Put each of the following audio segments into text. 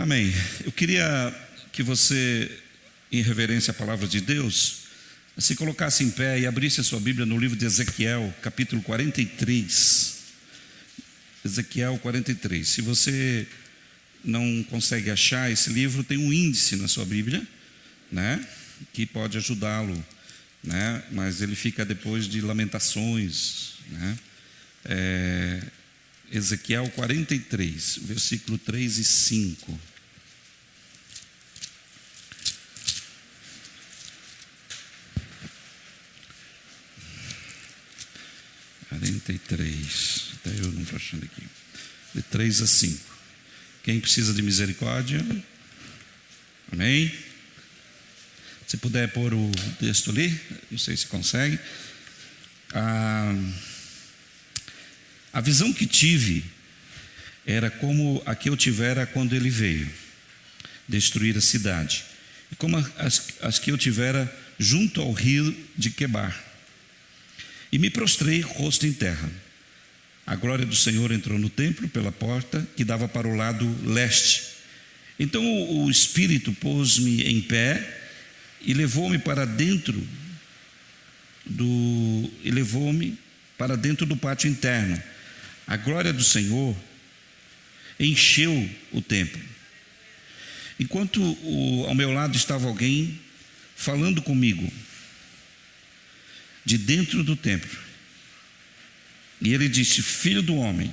Amém. Eu queria que você, em reverência à palavra de Deus, se colocasse em pé e abrisse a sua Bíblia no livro de Ezequiel, capítulo 43. Ezequiel 43. Se você não consegue achar esse livro, tem um índice na sua Bíblia, né, que pode ajudá-lo, né, mas ele fica depois de Lamentações, né. Ezequiel 43, versículo 3 e 5. Até eu não estou achando aqui. De 3 a 5. Quem precisa de misericórdia? Amém? Se puder pôr o texto ali, não sei se consegue. A visão que tive era como a que eu tivera quando ele veio destruir a cidade, e como as que eu tivera junto ao rio de Quebar. E me prostrei rosto em terra. A glória do Senhor entrou no templo pela porta que dava para o lado leste. Então o Espírito pôs-me em pé e levou-me para dentro do pátio interno. A glória do Senhor encheu o templo. Enquanto ao meu lado estava alguém falando comigo de dentro do templo. E ele disse: Filho do homem,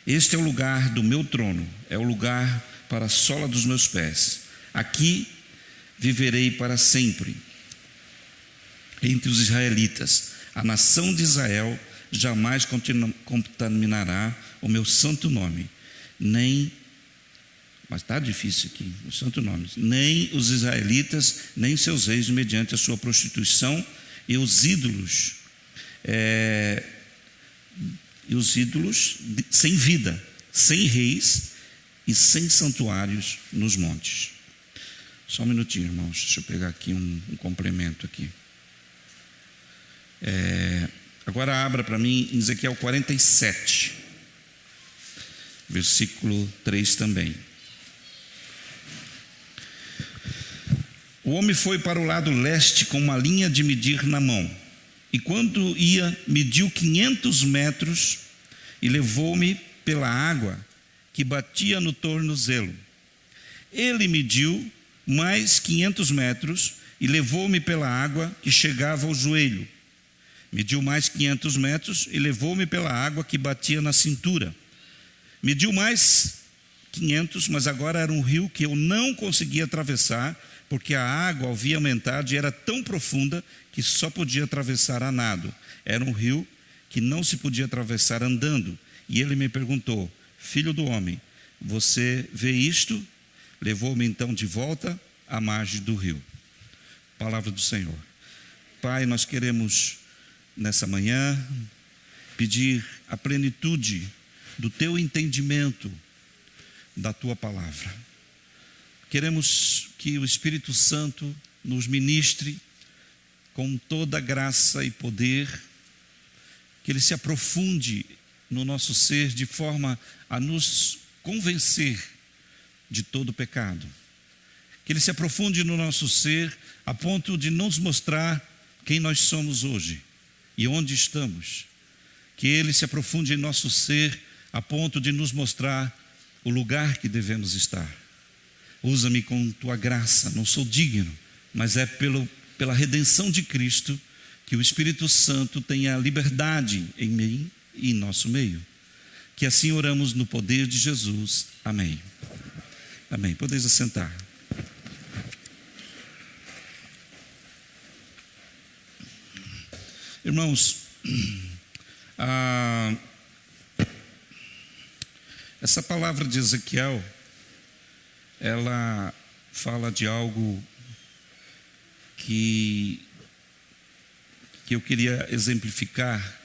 este é o lugar do meu trono, é o lugar para a sola dos meus pés. Aqui viverei para sempre entre os israelitas. A nação de Israel jamais contaminará o meu santo nome, mas está difícil aqui, o santo nome, nem os israelitas, nem seus reis, mediante a sua prostituição e os ídolos sem vida, sem reis e sem santuários nos montes. Só um minutinho, irmãos, deixa eu pegar aqui um complemento aqui. Agora abra para mim em Ezequiel 47, versículo 3 também. O homem foi para o lado leste com uma linha de medir na mão, e quando ia, mediu 500 metros e levou-me pela água que batia no tornozelo. Ele mediu mais 500 metros e levou-me pela água que chegava ao joelho. Mediu mais 500 metros e levou-me pela água que batia na cintura. Mediu mais 500, mas agora era um rio que eu não conseguia atravessar, porque a água havia aumentado e era tão profunda que só podia atravessar a nado. Era um rio que não se podia atravessar andando. E ele me perguntou: Filho do homem, você vê isto? Levou-me então de volta à margem do rio. Palavra do Senhor. Pai, nós queremos nessa manhã pedir a plenitude do teu entendimento da tua palavra. Queremos que o Espírito Santo nos ministre com toda graça e poder, que ele se aprofunde no nosso ser de forma a nos convencer de todo pecado, que ele se aprofunde no nosso ser a ponto de nos mostrar quem nós somos hoje e onde estamos, que ele se aprofunde em nosso ser a ponto de nos mostrar o lugar que devemos estar. Usa-me com tua graça, não sou digno, mas é pela redenção de Cristo que o Espírito Santo tenha liberdade em mim e em nosso meio. Que assim oramos no poder de Jesus. Amém. Amém. Podeis assentar. Irmãos, essa palavra de Ezequiel, ela fala de algo que eu queria exemplificar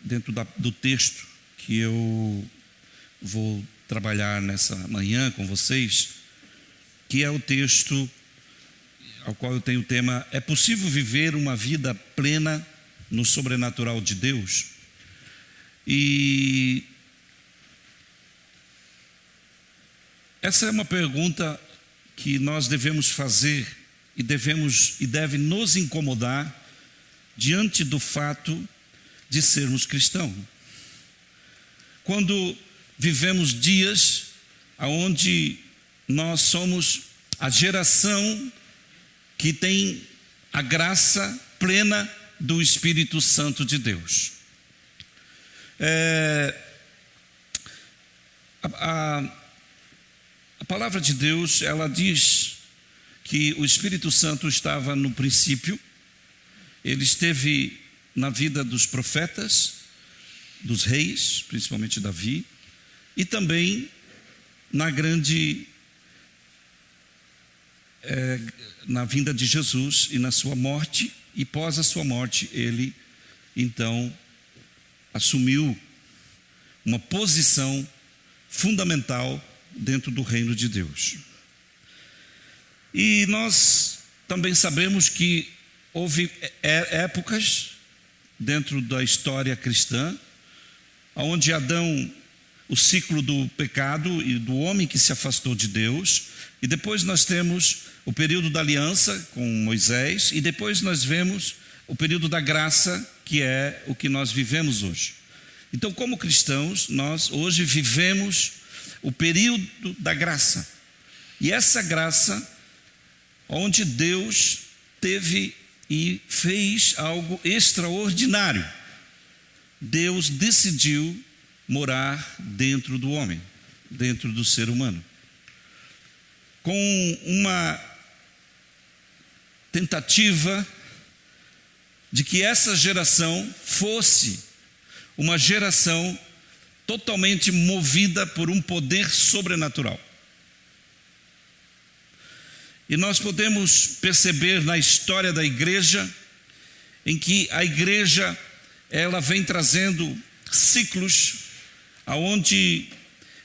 dentro do texto que eu vou trabalhar nessa manhã com vocês, que é o texto ao qual eu tenho o tema: é possível viver uma vida plena no sobrenatural de Deus? E Essa é uma pergunta que nós devemos fazer e deve nos incomodar diante do fato de sermos cristãos. Quando vivemos dias onde nós somos a geração que tem a graça plena do Espírito Santo de Deus. A palavra de Deus, ela diz que o Espírito Santo estava no princípio, ele esteve na vida dos profetas, dos reis, principalmente Davi, e também na vinda de Jesus e na sua morte, e pós a sua morte, ele então assumiu uma posição fundamental dentro do reino de Deus. E nós também sabemos que houve épocas dentro da história cristã, onde Adão, o ciclo do pecado e do homem que se afastou de Deus, e depois nós temos o período da aliança com Moisés, e depois nós vemos o período da graça, que é o que nós vivemos hoje. Então, como cristãos, nós hoje vivemos o período da graça, e essa graça, onde Deus teve e fez algo extraordinário. Deus decidiu morar dentro do homem, dentro do ser humano, com uma tentativa de que essa geração fosse uma geração totalmente movida por um poder sobrenatural. E nós podemos perceber na história da igreja, em que a igreja, ela vem trazendo ciclos, aonde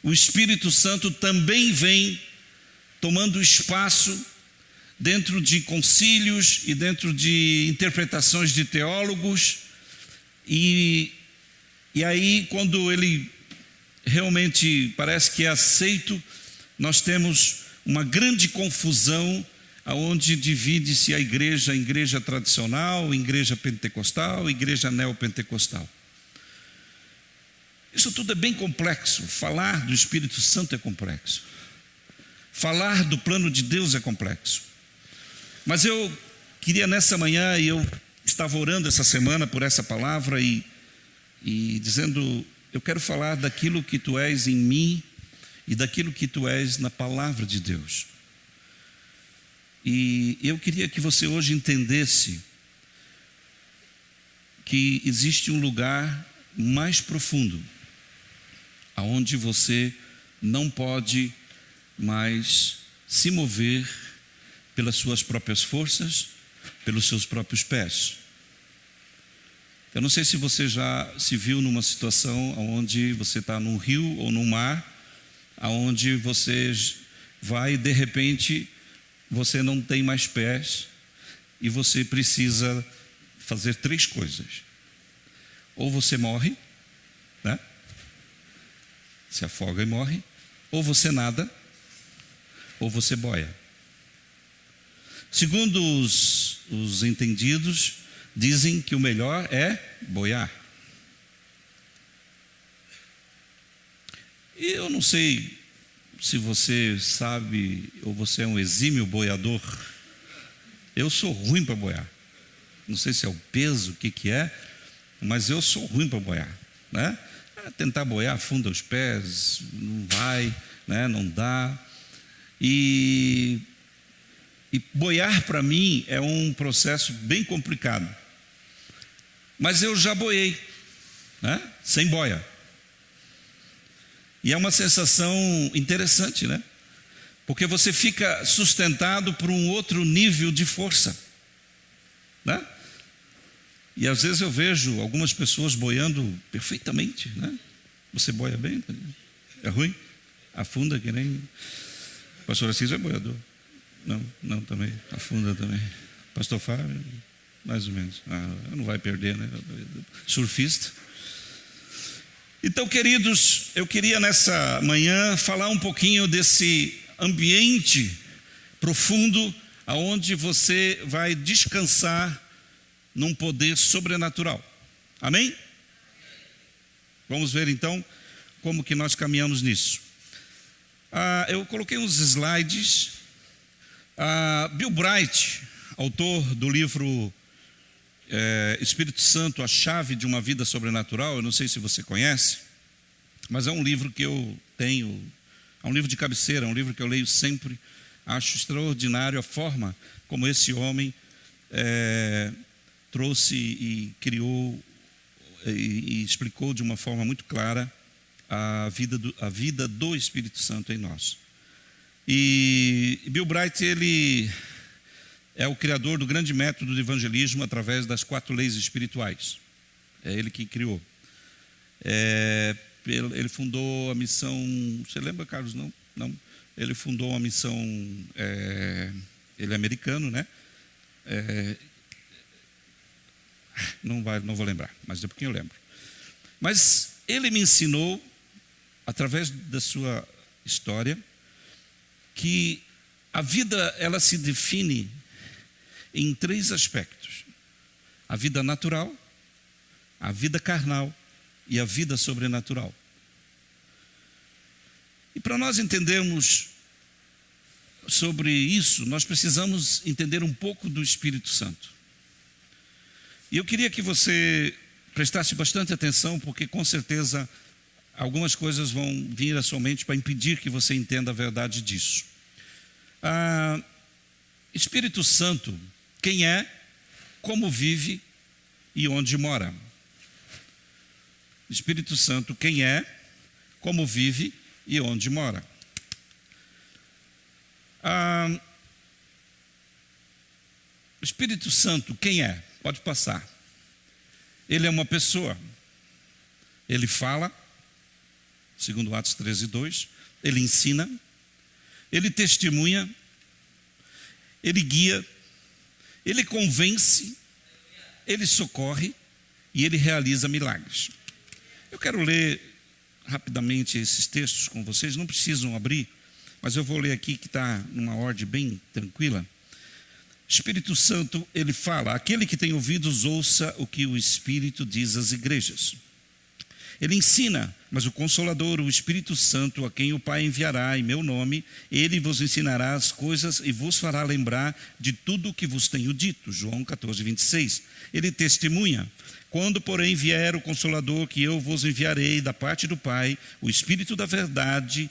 o Espírito Santo também vem tomando espaço dentro de concílios e dentro de interpretações de teólogos, e aí quando ele realmente parece que é aceito, nós temos uma grande confusão, aonde divide-se a igreja em igreja tradicional, igreja pentecostal, igreja neopentecostal. Isso tudo é bem complexo. Falar do Espírito Santo é complexo. Falar do plano de Deus é complexo. Mas eu queria nessa manhã, e eu estava orando essa semana por essa palavra e dizendo, eu quero falar daquilo que tu és em mim e daquilo que tu és na palavra de Deus. E eu queria que você hoje entendesse que existe um lugar mais profundo, aonde você não pode mais se mover pelas suas próprias forças, pelos seus próprios pés. Eu não sei se você já se viu numa situação onde você está num rio ou num mar, aonde você vai e de repente você não tem mais pés e você precisa fazer 3 coisas. Ou você morre, né? Se afoga e morre, ou você nada, ou você boia. Segundo os entendidos, dizem que o melhor é boiar. E eu não sei se você sabe, ou você é um exímio boiador. Eu sou ruim para boiar. Não sei se é o peso, o que é, mas eu sou ruim para boiar, né? Tentar boiar, afunda os pés, não vai, né? Não dá. E boiar para mim é um processo bem complicado. Mas eu já boiei, né? Sem boia. E é uma sensação interessante, né? Porque você fica sustentado por um outro nível de força, né? E às vezes eu vejo algumas pessoas boiando perfeitamente, né? Você boia bem? É ruim? Afunda que nem... Pastor Assis é boiador. Não também. Afunda também. Pastor Fábio, mais ou menos. Não vai perder, né? Surfista. Então, queridos, eu queria nessa manhã falar um pouquinho desse ambiente profundo aonde você vai descansar num poder sobrenatural. Amém? Vamos ver então como que nós caminhamos nisso. Eu coloquei uns slides. Bill Bright, autor do livro Espírito Santo, a chave de uma vida sobrenatural, eu não sei se você conhece, mas é um livro que eu tenho, é um livro de cabeceira, é um livro que eu leio sempre. Acho extraordinário a forma como esse homem trouxe e criou e explicou de uma forma muito clara a vida do Espírito Santo em nós. E Bill Bright, ele é o criador do grande método de evangelismo através das 4 leis espirituais. É ele que criou. Ele fundou a missão... Você lembra, Carlos? Não. Ele fundou uma missão... ele é americano, né? Não vou lembrar, mas depois eu lembro. Mas ele me ensinou, através da sua história, que a vida ela se define em 3 aspectos: a vida natural, a vida carnal e a vida sobrenatural. E para nós entendermos sobre isso, nós precisamos entender um pouco do Espírito Santo. E eu queria que você prestasse bastante atenção, porque com certeza algumas coisas vão vir à sua mente para impedir que você entenda a verdade disso. Espírito Santo, quem é, como vive e onde mora. Espírito Santo, quem é, como vive e onde mora. Espírito Santo, quem é? Pode passar. Ele é uma pessoa. Ele fala, segundo Atos 13:2. Ele ensina. Ele testemunha. Ele guia. Ele convence. Ele socorre. E ele realiza milagres. Eu quero ler rapidamente esses textos com vocês. Não precisam abrir, mas eu vou ler aqui que está numa ordem bem tranquila. Espírito Santo, ele fala: aquele que tem ouvidos, ouça o que o Espírito diz às igrejas. Ele ensina, mas o Consolador, o Espírito Santo, a quem o Pai enviará em meu nome, ele vos ensinará as coisas e vos fará lembrar de tudo o que vos tenho dito. João 14:26. Ele testemunha: quando, porém, vier o Consolador, que eu vos enviarei da parte do Pai, o Espírito da verdade,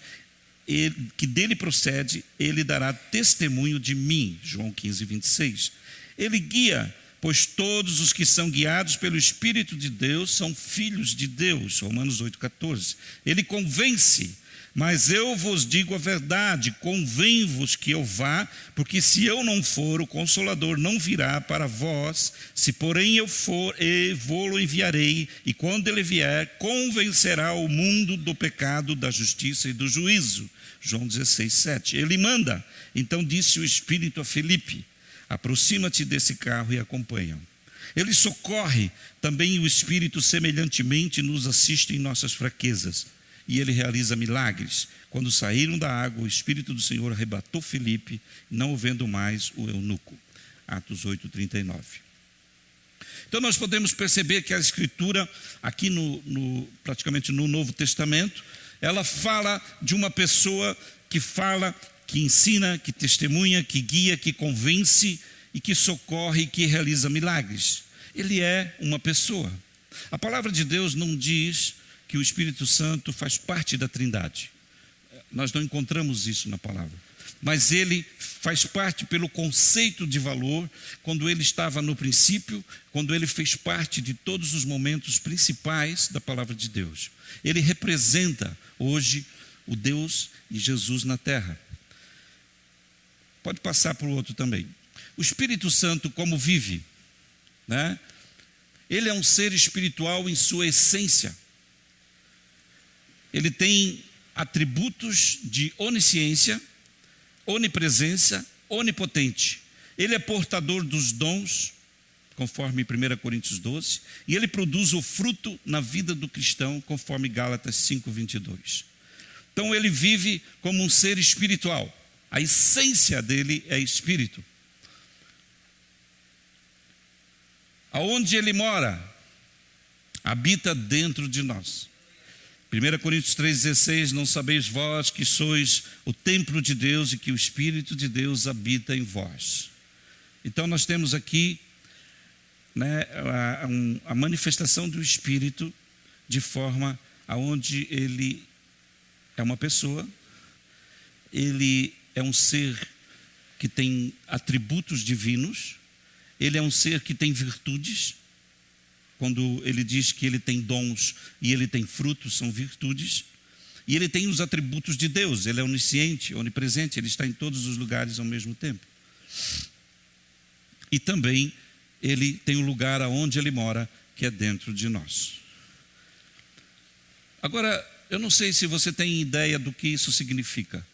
que dele procede, ele dará testemunho de mim. João 15:26. Ele guia, pois todos os que são guiados pelo Espírito de Deus são filhos de Deus. Romanos 8:14. Ele convence, mas eu vos digo a verdade, convém-vos que eu vá, porque se eu não for, o Consolador não virá para vós. Se porém eu for, vou-lo enviarei, e quando ele vier, convencerá o mundo do pecado, da justiça e do juízo. João 16:7. Ele manda. Então disse o Espírito a Filipe: aproxima-te desse carro e acompanha. Ele socorre, também o Espírito semelhantemente nos assiste em nossas fraquezas. E ele realiza milagres. Quando saíram da água, o Espírito do Senhor arrebatou Filipe, não o vendo mais o eunuco. Atos 8:39. Então nós podemos perceber que a Escritura, aqui praticamente no Novo Testamento, ela fala de uma pessoa que fala, que ensina, que testemunha, que guia, que convence e que socorre e que realiza milagres. Ele é uma pessoa. A palavra de Deus não diz que o Espírito Santo faz parte da Trindade. Nós não encontramos isso na palavra. Mas ele faz parte pelo conceito de valor, quando ele estava no princípio, quando ele fez parte de todos os momentos principais da palavra de Deus. Ele representa hoje o Deus e Jesus na terra. Pode passar para o outro também. O Espírito Santo, como vive, né? Ele é um ser espiritual em sua essência. Ele tem atributos de onisciência, onipresença, onipotente. Ele é portador dos dons, conforme 1 Coríntios 12, e ele produz o fruto na vida do cristão, conforme Gálatas 5:22. Então ele vive como um ser espiritual, a essência dele é espírito. Aonde ele mora, habita dentro de nós. 1 Coríntios 3,16, não sabeis vós que sois o templo de Deus e que o Espírito de Deus habita em vós. Então nós temos aqui, né, a manifestação do Espírito de forma aonde ele é uma pessoa, ele é um ser que tem atributos divinos, ele é um ser que tem virtudes. Quando ele diz que ele tem dons e ele tem frutos, são virtudes. E ele tem os atributos de Deus, ele é onisciente, onipresente, ele está em todos os lugares ao mesmo tempo. E também ele tem o lugar aonde ele mora, que é dentro de nós. Agora, eu não sei se você tem ideia do que isso significa.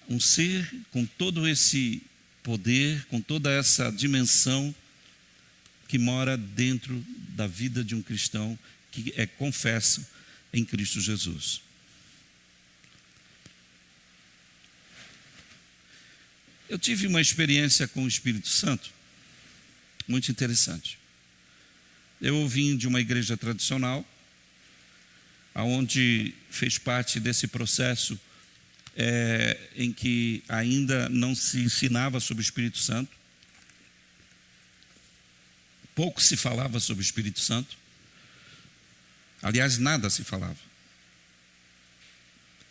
Um ser com todo esse poder, com toda essa dimensão, que mora dentro da vida de um cristão que confessa em Cristo Jesus. Eu tive uma experiência com o Espírito Santo muito interessante. Eu vim de uma igreja tradicional, onde fez parte desse processo em que ainda não se ensinava sobre o Espírito Santo. Pouco se falava sobre o Espírito Santo. Aliás, nada se falava.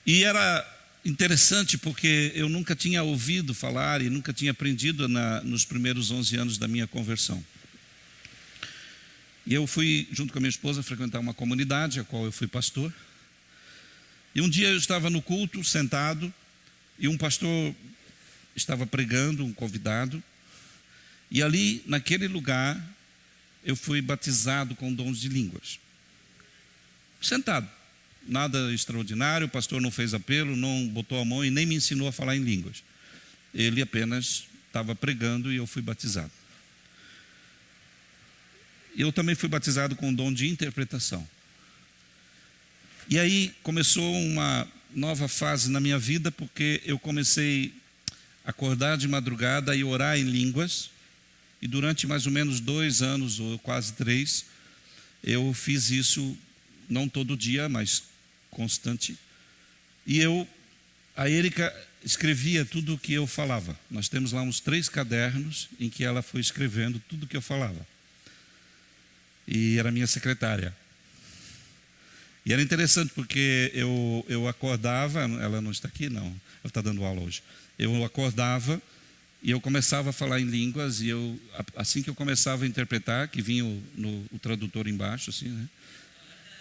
E era interessante porque eu nunca tinha ouvido falar e nunca tinha aprendido nos primeiros 11 anos da minha conversão. E eu fui, junto com a minha esposa, frequentar uma comunidade, a qual eu fui pastor. E um dia eu estava no culto, sentado, e um pastor estava pregando, um convidado. E ali, naquele lugar, eu fui batizado com dons de línguas. Sentado. Nada extraordinário, o pastor não fez apelo, não botou a mão e nem me ensinou a falar em línguas. Ele apenas estava pregando e eu fui batizado. Eu também fui batizado com o dom de interpretação. E aí começou uma nova fase na minha vida, porque eu comecei a acordar de madrugada e orar em línguas. E durante mais ou menos 2 anos, ou quase 3, eu fiz isso, não todo dia, mas constante. E a Érica escrevia tudo o que eu falava. Nós temos lá uns 3 cadernos em que ela foi escrevendo tudo o que eu falava. E era minha secretária. E era interessante porque eu acordava, ela não está aqui não, ela está dando aula hoje. Eu acordava e eu começava a falar em línguas, e assim que eu começava a interpretar, que vinha o tradutor embaixo, assim, né?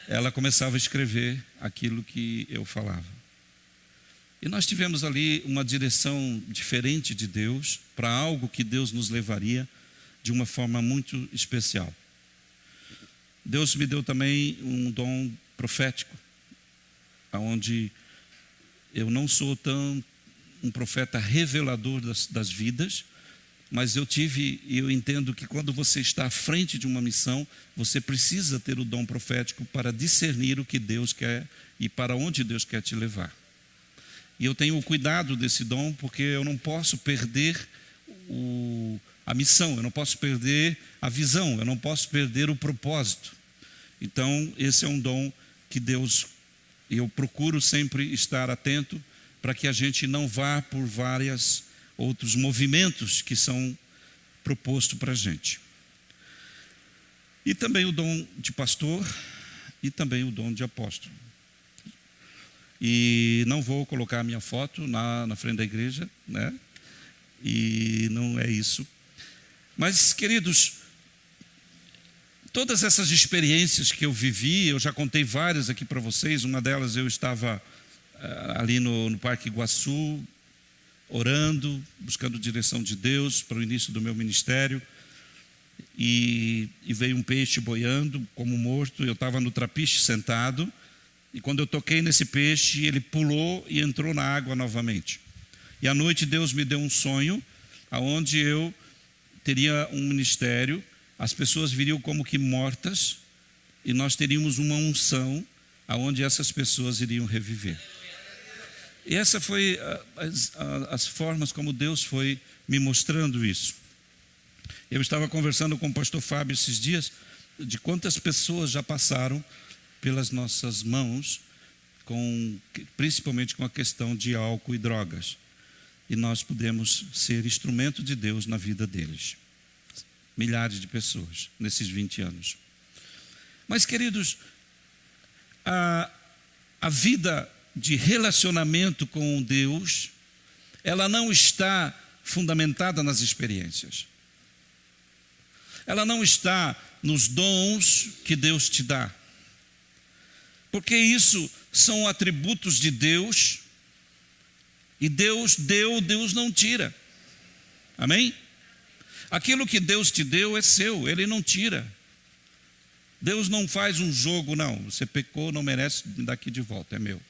Ela começava a escrever aquilo que eu falava. E nós tivemos ali uma direção diferente de Deus, para algo que Deus nos levaria de uma forma muito especial. Deus me deu também um dom profético, onde eu não sou tão um profeta revelador das vidas, mas eu entendo que quando você está à frente de uma missão, você precisa ter o dom profético para discernir o que Deus quer e para onde Deus quer te levar. E eu tenho o cuidado desse dom, porque eu não posso perder a missão, eu não posso perder a visão, eu não posso perder o propósito. Então, esse é um dom que eu procuro sempre estar atento, para que a gente não vá por vários outros movimentos que são propostos para a gente. E também o dom de pastor e também o dom de apóstolo. E não vou colocar a minha foto na frente da igreja, né? E não é isso. Mas, queridos, todas essas experiências que eu vivi, eu já contei várias aqui para vocês. Uma delas, eu estava ali no Parque Iguaçu, orando, buscando direção de Deus para o início do meu ministério, e veio um peixe boiando como morto. Eu estava no trapiche sentado, e quando eu toquei nesse peixe, ele pulou e entrou na água novamente. E à noite Deus me deu um sonho, onde eu teria um ministério, as pessoas viriam como que mortas, e nós teríamos uma unção aonde essas pessoas iriam reviver. E essa foi as formas como Deus foi me mostrando isso. Eu estava conversando com o pastor Fábio esses dias, de quantas pessoas já passaram pelas nossas mãos, principalmente com a questão de álcool e drogas. E nós podemos ser instrumento de Deus na vida deles. Milhares de pessoas nesses 20 anos. Mas, queridos, a vida de relacionamento com Deus, ela não está fundamentada nas experiências. Ela não está nos dons que Deus te dá. Porque isso são atributos de Deus, e Deus deu, Deus não tira. Amém? Aquilo que Deus te deu é seu, Ele não tira. Deus não faz um jogo, não. Você pecou, não merece me dar aqui de volta, é meu.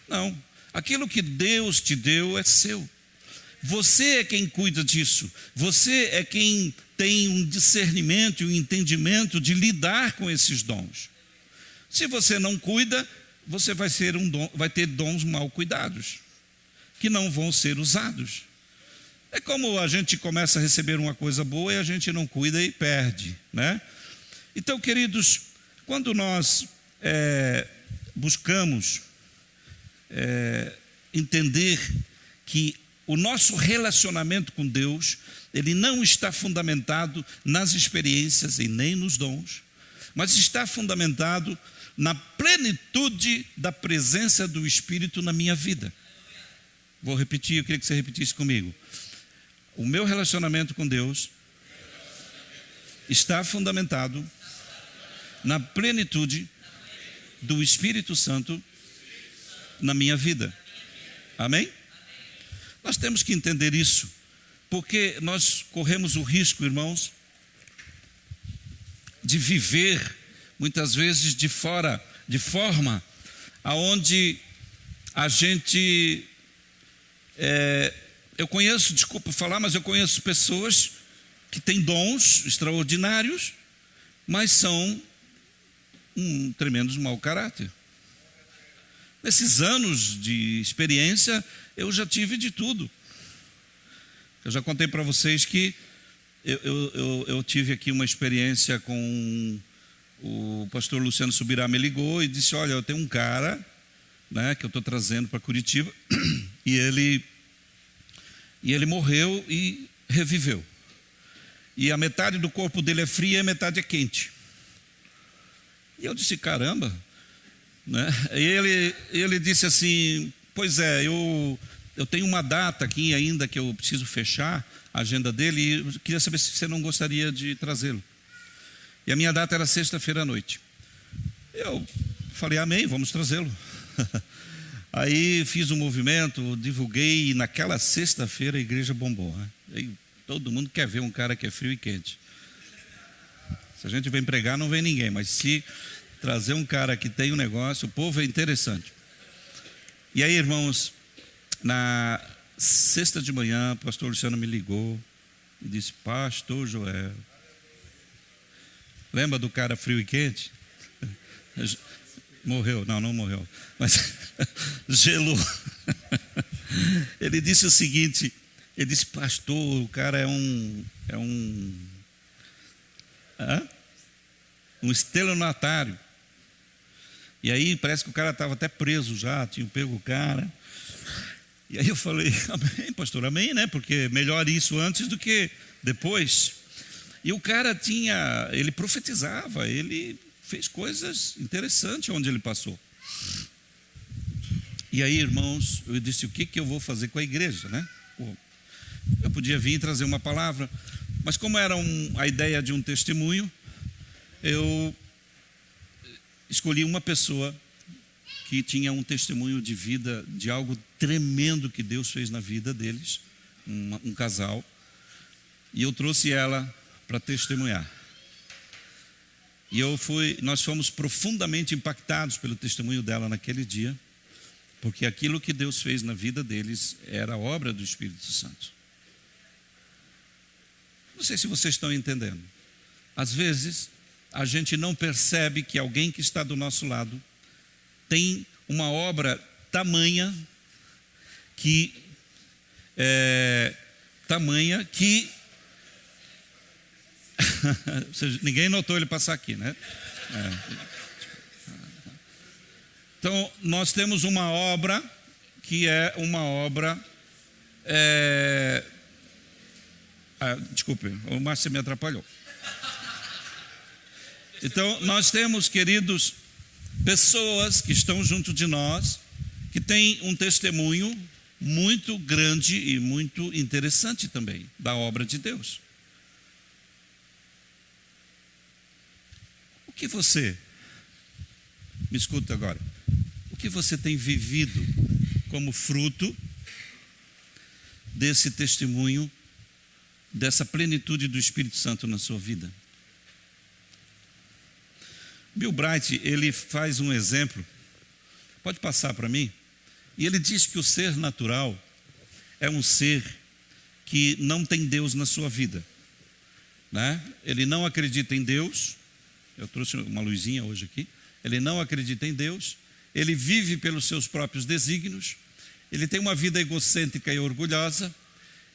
Não, aquilo que Deus te deu é seu. Você é quem cuida disso. Você é quem tem um discernimento e um entendimento de lidar com esses dons. Se você não cuida, você vai ter dons mal cuidados, que não vão ser usados. É como a gente começa a receber uma coisa boa e a gente não cuida e perde, né? Então, queridos, quando nós buscamos entender que o nosso relacionamento com Deus, ele não está fundamentado nas experiências e nem nos dons, mas está fundamentado na plenitude da presença do Espírito na minha vida. Vou repetir, eu queria que você repetisse comigo. O meu relacionamento com Deus está fundamentado na plenitude do Espírito Santo na minha vida. Amém? Nós temos que entender isso, porque nós corremos o risco, irmãos, de viver muitas vezes de forma aonde a gente eu conheço, desculpa falar, mas eu conheço pessoas que têm dons extraordinários, mas são tremendos mau caráter. Nesses anos de experiência, eu já tive de tudo. Eu já contei para vocês que eu tive aqui uma experiência com o pastor Luciano Subirá. Me ligou e disse: olha, eu tenho um cara, né, que eu estou trazendo para Curitiba, e ele morreu e reviveu. E a metade do corpo dele é fria e a metade é quente. E eu disse: caramba, né? E ele disse assim: pois é, eu tenho uma data aqui ainda que eu preciso fechar a agenda dele, e eu queria saber se você não gostaria de trazê-lo. E a minha data era sexta-feira à noite. Eu falei: amém, vamos trazê-lo. Aí fiz um movimento, divulguei, e naquela sexta-feira a igreja bombou, né? E todo mundo quer ver um cara que é frio e quente. Se a gente vem pregar, não vem ninguém, mas se trazer um cara que tem um negócio, o povo é interessante. E aí, irmãos, na sexta de manhã, o pastor Luciano me ligou e disse: pastor Joel, lembra do cara frio e quente? Morreu, não morreu, mas gelou. Ele disse o seguinte, ele disse: pastor, o cara é um estelionatário. E aí parece que o cara estava até preso já, tinha pego o cara. E aí eu falei: amém, pastor, amém, né? Porque melhor isso antes do que depois. E o cara ele profetizava, ele fez coisas interessantes onde ele passou. E aí, irmãos, eu disse: o que eu vou fazer com a igreja, né? Eu podia vir e trazer uma palavra, mas como era a ideia de um testemunho, eu escolhi uma pessoa que tinha um testemunho de vida, de algo tremendo que Deus fez na vida deles, um casal, e eu trouxe ela para testemunhar. E nós fomos profundamente impactados pelo testemunho dela naquele dia, porque aquilo que Deus fez na vida deles era obra do Espírito Santo. Não sei se vocês estão entendendo. Às vezes, a gente não percebe que alguém que está do nosso lado tem uma obra tamanha que ninguém notou ele passar aqui, né? Então, nós temos uma obra que é uma obra... desculpe, o Márcio me atrapalhou. Então, nós temos, queridos, pessoas que estão junto de nós, que têm um testemunho muito grande e muito interessante também da obra de Deus. O que você, me escuta agora, o que você tem vivido como fruto desse testemunho, dessa plenitude do Espírito Santo na sua vida? Bill Bright, ele faz um exemplo, pode passar para mim? E ele diz que o ser natural é um ser que não tem Deus na sua vida, né? Ele não acredita em Deus. Eu trouxe uma luzinha hoje aqui. Ele não acredita em Deus, ele vive pelos seus próprios desígnios, ele tem uma vida egocêntrica e orgulhosa,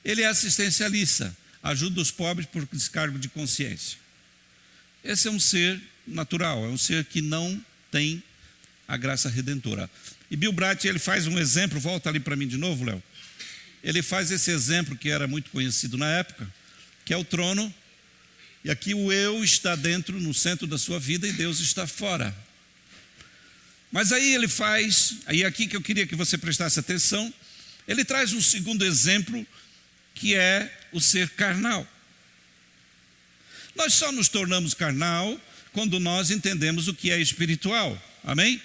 ele é assistencialista, ajuda os pobres por descargo de consciência. Esse é um ser natural, é um ser que não tem a graça redentora. E Bill Bright, ele faz um exemplo, volta ali para mim de novo, Léo. Ele faz esse exemplo que era muito conhecido na época, que é o trono, e aqui o eu está dentro, no centro da sua vida, e Deus está fora. Mas aí ele faz, aí aqui que eu queria que você prestasse atenção, ele traz um segundo exemplo, que é o ser carnal. Nós só nos tornamos carnal quando nós entendemos o que é espiritual. Amém?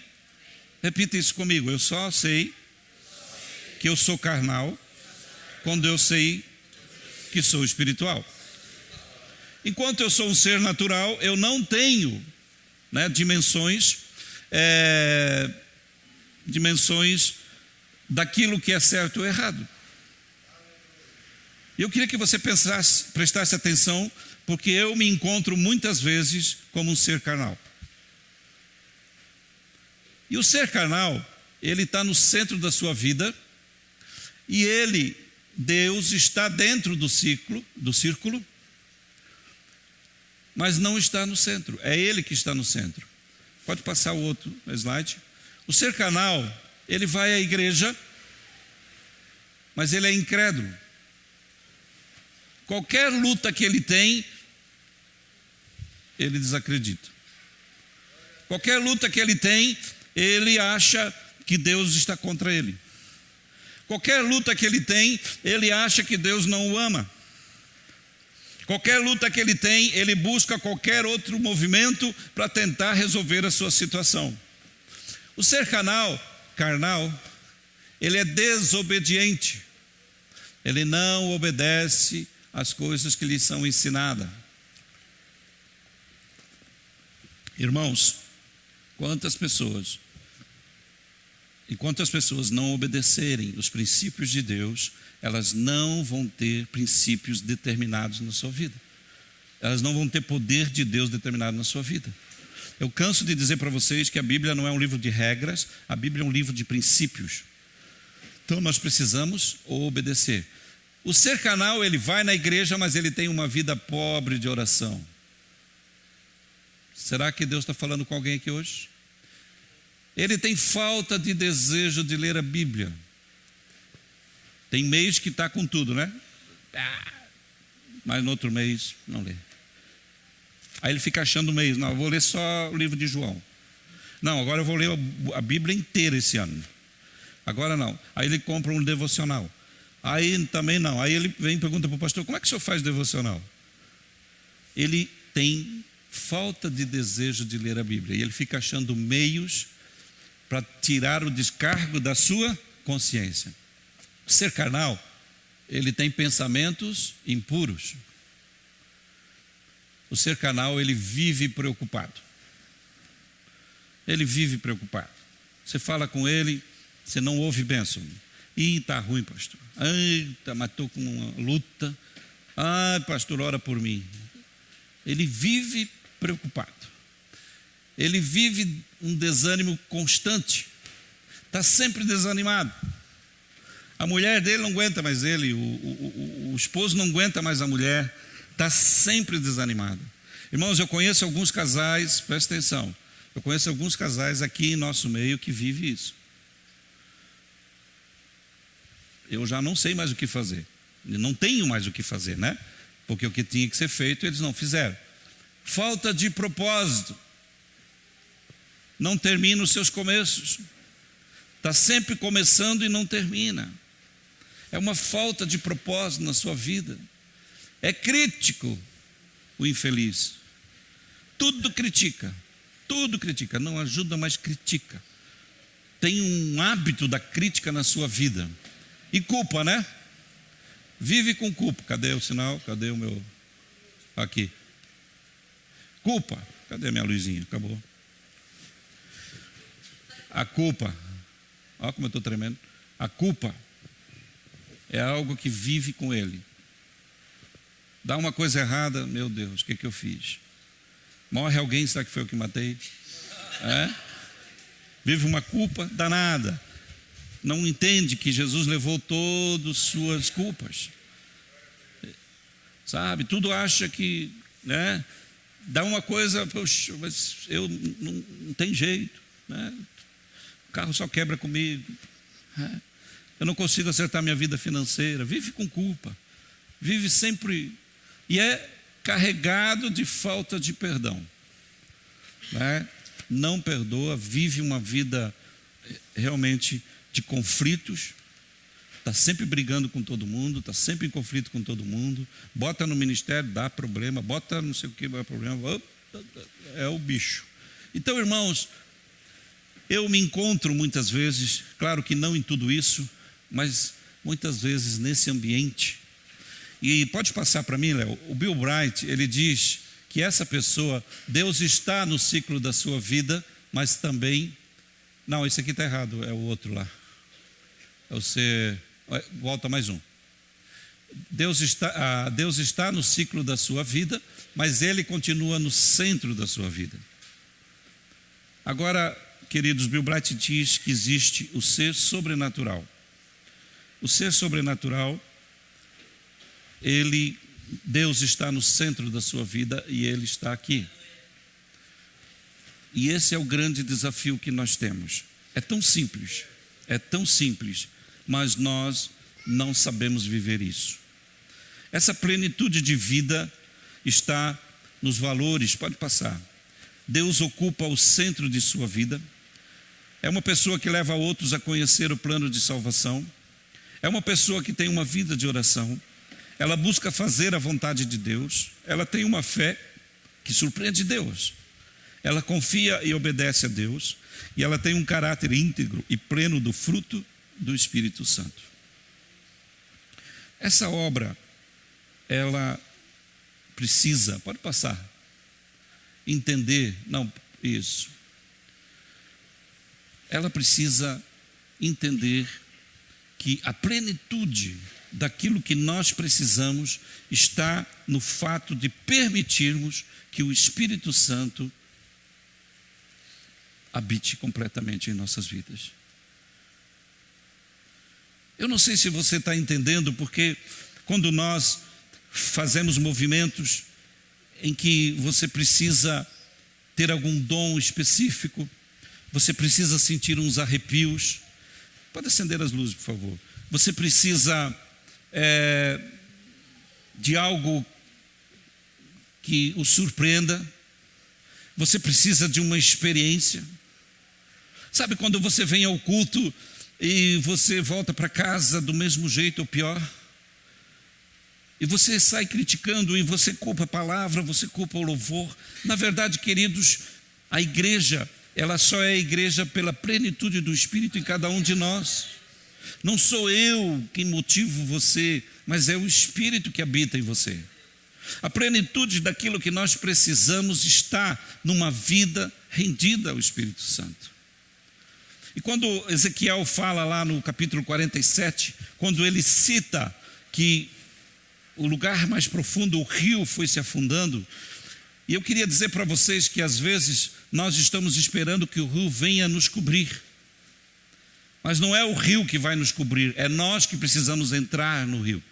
Repita isso comigo. Eu só sei que eu sou carnal quando eu sei que sou espiritual. Enquanto eu sou um ser natural, eu não tenho, né, dimensões daquilo que é certo ou errado. E eu queria que você prestasse atenção, porque eu me encontro muitas vezes como um ser carnal. E o ser carnal, ele está no centro da sua vida, e Deus está dentro do círculo, mas não está no centro, é Ele que está no centro. Pode passar o outro slide. O ser carnal, ele vai à igreja, mas ele é incrédulo. Qualquer luta que ele tem, ele desacredita. Qualquer luta que ele tem, ele acha que Deus está contra ele. Qualquer luta que ele tem, ele acha que Deus não o ama. Qualquer luta que ele tem, ele busca qualquer outro movimento para tentar resolver a sua situação. O ser carnal, ele é desobediente. Ele não obedece às coisas que lhe são ensinadas. Irmãos, enquanto as pessoas não obedecerem os princípios de Deus, elas não vão ter princípios determinados na sua vida. Elas não vão ter poder de Deus determinado na sua vida. Eu canso de dizer para vocês que a Bíblia não é um livro de regras, a Bíblia é um livro de princípios. Então nós precisamos obedecer. O ser carnal, ele vai na igreja, mas ele tem uma vida pobre de oração. Será que Deus está falando com alguém aqui hoje? Ele tem falta de desejo de ler a Bíblia. Tem mês que está com tudo, né? Mas no outro mês não lê. Aí ele fica achando o mês. Não, eu vou ler só o livro de João. Não, agora eu vou ler a Bíblia inteira esse ano. Agora não. Aí ele compra um devocional. Aí também não. Aí ele vem e pergunta para o pastor: como é que o senhor faz devocional? Ele tem falta de desejo de ler a Bíblia. E ele fica achando meios para tirar o descargo da sua consciência. O ser carnal, ele tem pensamentos impuros. O ser carnal, ele vive preocupado. Ele vive preocupado. Você fala com ele, você não ouve bênção. Ih, está ruim, pastor. Eita, mas estou com uma luta. Ah, pastor, ora por mim. Ele vive preocupado. Ele vive um desânimo constante. Está sempre desanimado. A mulher dele não aguenta mais ele, o esposo não aguenta mais a mulher. Está sempre desanimado. Irmãos, eu conheço alguns casais, presta atenção. Eu conheço alguns casais aqui em nosso meio que vivem isso. Eu já não sei mais o que fazer. Eu não tenho mais o que fazer, né? Porque o que tinha que ser feito, eles não fizeram. Falta de propósito. Não termina os seus começos. Está sempre começando e não termina. É uma falta de propósito na sua vida. É crítico o infeliz. Tudo critica. Tudo critica. Não ajuda, mas critica. Tem um hábito da crítica na sua vida. E culpa, né? Vive com culpa. Cadê o sinal? Cadê o meu? Aqui. Culpa. Cadê a minha luzinha? Acabou. A culpa. Olha como eu estou tremendo. A culpa é algo que vive com ele. Dá uma coisa errada, meu Deus, o que eu fiz? Morre alguém, será que foi eu que matei? Vive uma culpa danada. Não entende que Jesus levou todas suas culpas. Sabe, tudo acha que, né? Dá uma coisa, poxa, mas eu não tem jeito, né? O carro só quebra comigo, né? Eu não consigo acertar minha vida financeira. Vive com culpa. Vive sempre. E é carregado de falta de perdão, né? Não perdoa, vive uma vida realmente de conflitos, está sempre brigando com todo mundo, está sempre em conflito com todo mundo, bota no ministério, dá problema, bota não sei o que, dá problema, é o bicho. Então, irmãos, eu me encontro muitas vezes, claro que não em tudo isso, mas muitas vezes nesse ambiente. E pode passar para mim, Léo, o Bill Bright, ele diz que essa pessoa, Deus está no ciclo da sua vida, mas também, não, esse aqui está errado, é o outro lá. Você, volta mais um. Deus está no ciclo da sua vida, mas Ele continua no centro da sua vida. Agora, queridos, Bill Bright diz que existe o ser sobrenatural. O ser sobrenatural, Deus está no centro da sua vida e Ele está aqui. E esse é o grande desafio que nós temos. É tão simples, mas nós não sabemos viver isso. Essa plenitude de vida está nos valores, pode passar. Deus ocupa o centro de sua vida. É uma pessoa que leva outros a conhecer o plano de salvação. É uma pessoa que tem uma vida de oração. Ela busca fazer a vontade de Deus. Ela tem uma fé que surpreende Deus. Ela confia e obedece a Deus. E ela tem um caráter íntegro e pleno do fruto do Espírito Santo. Essa obra, ela precisa, pode passar, entender, não, isso. Ela precisa entender que a plenitude daquilo que nós precisamos está no fato de permitirmos que o Espírito Santo habite completamente em nossas vidas. Eu não sei se você está entendendo, porque quando nós fazemos movimentos em que você precisa ter algum dom específico, você precisa sentir uns arrepios. Pode acender as luzes, por favor. Você precisa de algo que o surpreenda. Você precisa de uma experiência. Sabe quando você vem ao culto e você volta para casa do mesmo jeito ou pior? E você sai criticando e você culpa a palavra, você culpa o louvor. Na verdade, queridos, a igreja, ela só é igreja pela plenitude do Espírito em cada um de nós. Não sou eu quem motivo você, mas é o Espírito que habita em você. A plenitude daquilo que nós precisamos está numa vida rendida ao Espírito Santo. E quando Ezequiel fala lá no capítulo 47, quando ele cita que o lugar mais profundo, o rio foi se afundando. E eu queria dizer para vocês que às vezes nós estamos esperando que o rio venha nos cobrir. Mas não é o rio que vai nos cobrir, é nós que precisamos entrar no rio.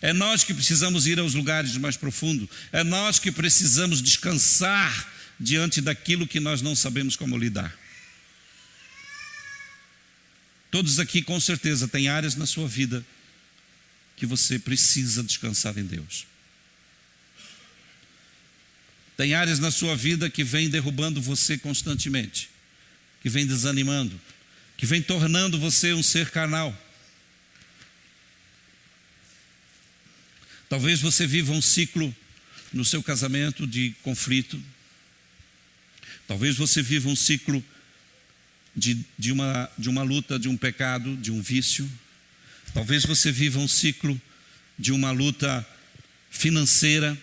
É nós que precisamos ir aos lugares mais profundos. É nós que precisamos descansar diante daquilo que nós não sabemos como lidar. Todos aqui com certeza têm áreas na sua vida que você precisa descansar em Deus. Tem áreas na sua vida que vem derrubando você constantemente, que vem desanimando, que vem tornando você um ser carnal. Talvez você viva um ciclo no seu casamento de conflito. Talvez você viva um ciclo de uma luta, de um pecado, de um vício. Talvez você viva um ciclo de uma luta financeira.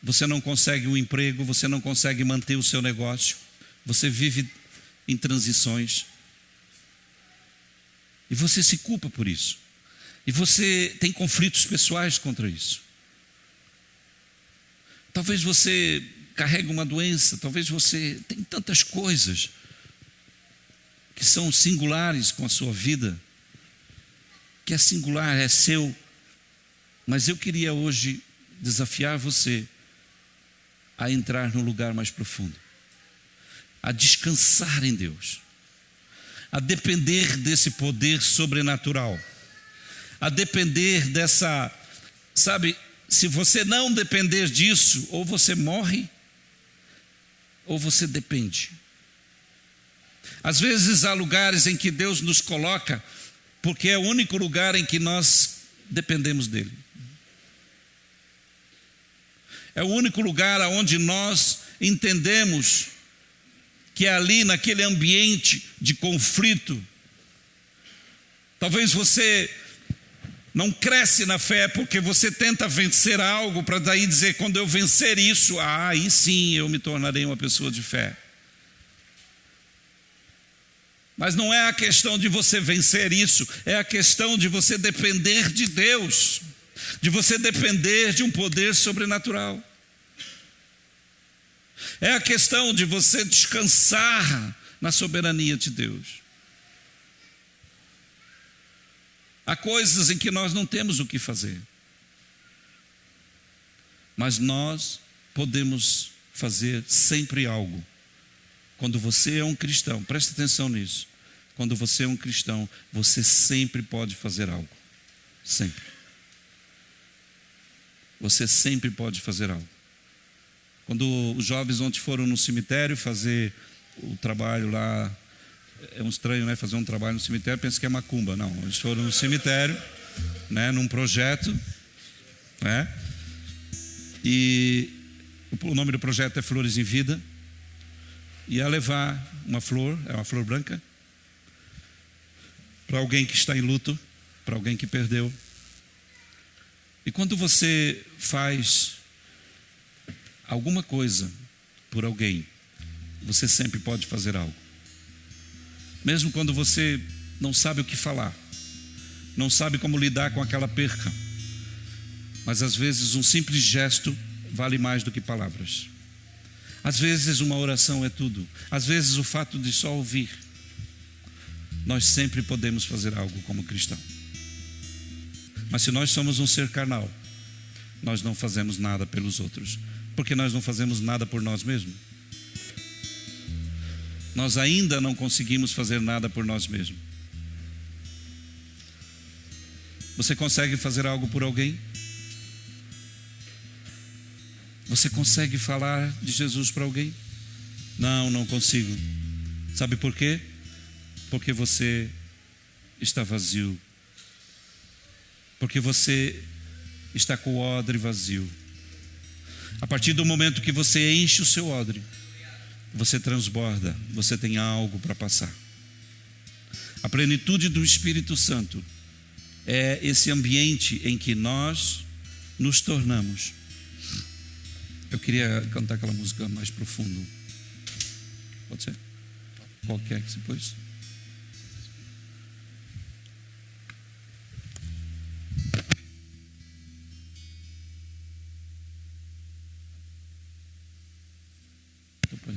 Você não consegue um emprego, você não consegue manter o seu negócio. Você vive em transições. E você se culpa por isso. E você tem conflitos pessoais contra isso. Talvez você carregue uma doença, talvez você tem tantas coisas que são singulares com a sua vida, que é singular, é seu. Mas eu queria hoje desafiar você a entrar no lugar mais profundo, a descansar em Deus, a depender desse poder sobrenatural, a depender dessa, sabe, se você não depender disso, ou você morre, ou você depende. Às vezes há lugares em que Deus nos coloca, porque é o único lugar em que nós dependemos dEle. É o único lugar onde nós entendemos que é ali, naquele ambiente de conflito. Talvez você não cresce na fé porque você tenta vencer algo para daí dizer, quando eu vencer isso, aí sim eu me tornarei uma pessoa de fé. Mas não é a questão de você vencer isso, é a questão de você depender de Deus, de você depender de um poder sobrenatural. É a questão de você descansar na soberania de Deus. Há coisas em que nós não temos o que fazer, mas nós podemos fazer sempre algo. Quando você é um cristão, presta atenção nisso. Quando você é um cristão, você sempre pode fazer algo. Sempre. Você sempre pode fazer algo. Quando os jovens ontem foram no cemitério fazer o trabalho lá, é um estranho, né? Fazer um trabalho no cemitério, pensa que é macumba. Não, eles foram no cemitério, né? Num projeto, né? E o nome do projeto é Flores em Vida. Ia levar uma flor, é uma flor branca, para alguém que está em luto, para alguém que perdeu. E quando você faz alguma coisa por alguém, você sempre pode fazer algo. Mesmo quando você não sabe o que falar, não sabe como lidar com aquela perca, mas às vezes um simples gesto vale mais do que palavras. Às vezes uma oração é tudo. Às vezes o fato de só ouvir. Nós sempre podemos fazer algo como cristão. Mas se nós somos um ser carnal, nós não fazemos nada pelos outros, porque nós não fazemos nada por nós mesmos. Nós ainda não conseguimos fazer nada por nós mesmos. Você consegue fazer algo por alguém? Você consegue falar de Jesus para alguém? Não, não consigo. Sabe por quê? Porque você está vazio. Porque você está com o odre vazio. A partir do momento que você enche o seu odre, você transborda, você tem algo para passar. A plenitude do Espírito Santo é esse ambiente em que nós nos tornamos. Eu queria cantar aquela música mais profundo. Pode ser? Qualquer que se pôs.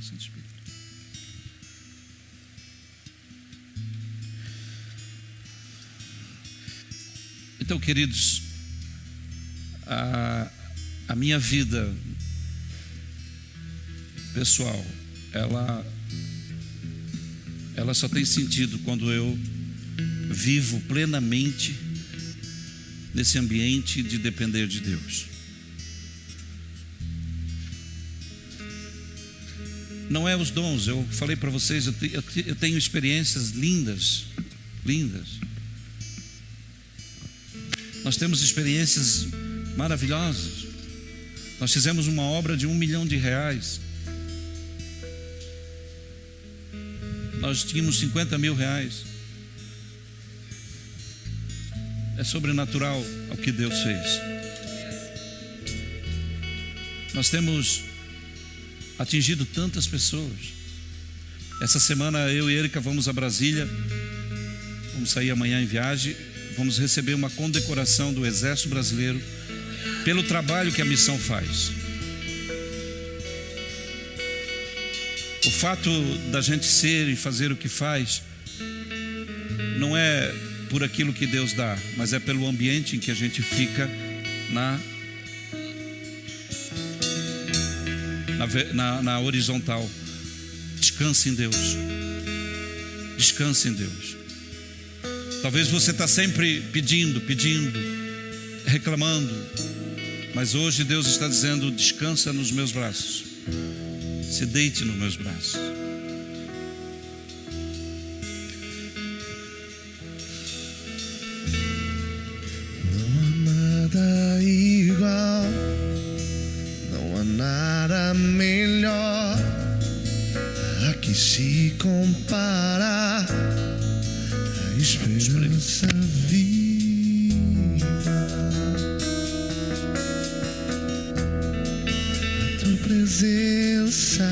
Santo Espírito. Então, queridos, a minha vida pessoal, ela só tem sentido quando eu vivo plenamente nesse ambiente de depender de Deus. Não é os dons, eu falei para vocês, eu tenho experiências lindas. Nós temos experiências maravilhosas. Nós fizemos uma obra de R$1 milhão. Nós tínhamos R$50 mil. É sobrenatural o que Deus fez. Nós temos atingido tantas pessoas. Essa semana eu e Erika vamos a Brasília. Vamos sair amanhã em viagem. Vamos receber uma condecoração do Exército Brasileiro pelo trabalho que a missão faz. O fato da gente ser e fazer o que faz não é por aquilo que Deus dá, mas é pelo ambiente em que a gente fica na horizontal. Descanse em Deus. Descanse em Deus. Talvez você está sempre pedindo, reclamando, mas hoje Deus está dizendo: descansa nos meus braços, se deite nos meus braços. Não há nada igual, não há nada melhor a que se compara. Esperança viva, a tua presença.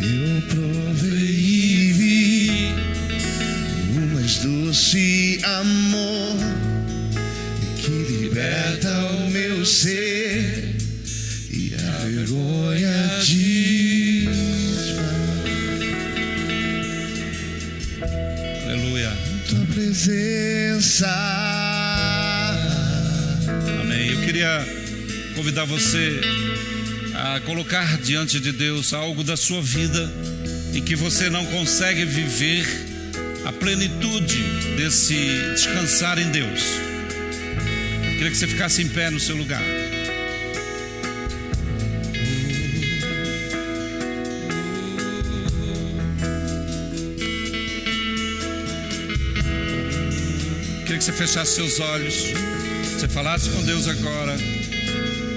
Eu provei e vi o mais doce amor que liberta o meu ser. Vergonha desfaz. Aleluia. Tua presença. Amém. Eu queria convidar você a colocar diante de Deus algo da sua vida em que você não consegue viver a plenitude desse descansar em Deus. Eu queria que você ficasse em pé no seu lugar. Que você fechasse seus olhos, você falasse com Deus agora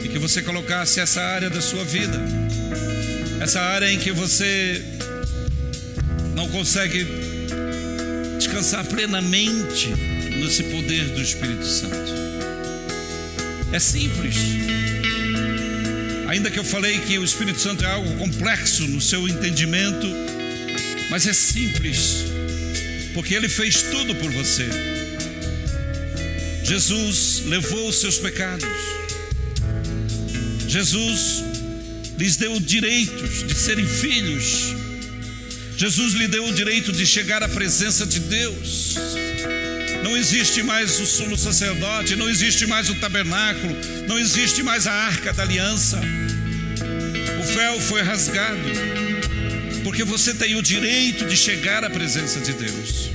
e que você colocasse essa área da sua vida, essa área em que você não consegue descansar plenamente nesse poder do Espírito Santo. É simples. Ainda que eu falei que o Espírito Santo é algo complexo no seu entendimento, mas é simples, porque Ele fez tudo por você. Jesus levou os seus pecados. Jesus lhes deu direitos de serem filhos. Jesus lhe deu o direito de chegar à presença de Deus. Não existe mais o sumo sacerdote, não existe mais o tabernáculo, não existe mais a arca da aliança. O véu foi rasgado, porque você tem o direito de chegar à presença de Deus.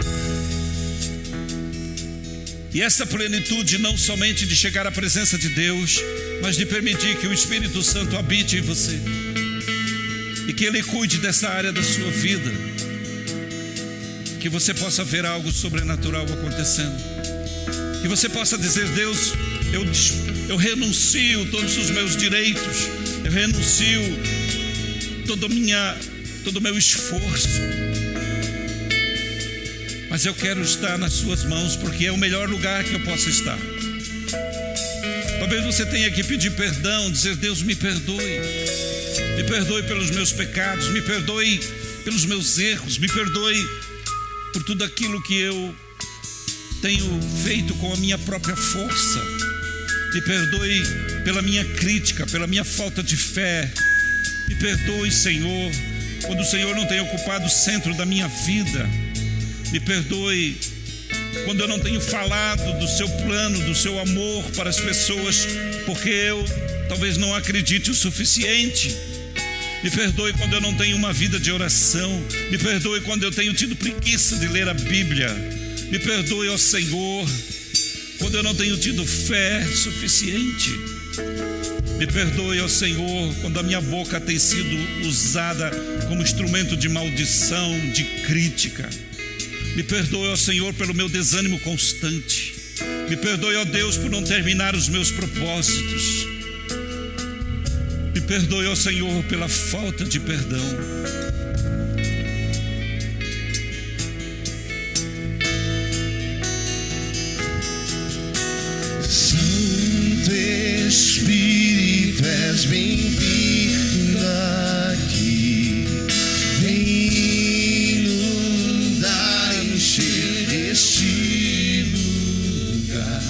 E essa plenitude não somente de chegar à presença de Deus, mas de permitir que o Espírito Santo habite em você e que Ele cuide dessa área da sua vida, que você possa ver algo sobrenatural acontecendo, que você possa dizer: Deus, eu renuncio todos os meus direitos, eu renuncio todo o meu esforço, mas eu quero estar nas suas mãos, porque é o melhor lugar que eu posso estar. Talvez você tenha que pedir perdão, dizer: Deus, me perdoe pelos meus pecados, me perdoe pelos meus erros, me perdoe por tudo aquilo que eu tenho feito com a minha própria força. Me perdoe pela minha crítica, pela minha falta de fé. Me perdoe, Senhor, quando o Senhor não tem ocupado o centro da minha vida. Me perdoe quando eu não tenho falado do seu plano, do seu amor para as pessoas, porque eu talvez não acredite o suficiente. Me perdoe quando eu não tenho uma vida de oração. Me perdoe quando eu tenho tido preguiça de ler a Bíblia. Me perdoe, ó Senhor, quando eu não tenho tido fé suficiente. Me perdoe, ó Senhor, quando a minha boca tem sido usada como instrumento de maldição, de crítica. Me perdoe, ó Senhor, pelo meu desânimo constante. Me perdoe, ó Deus, por não terminar os meus propósitos. Me perdoe, ó Senhor, pela falta de perdão. Santo Espírito, és bem-vindo aqui. Vem inundar, encher este lugar.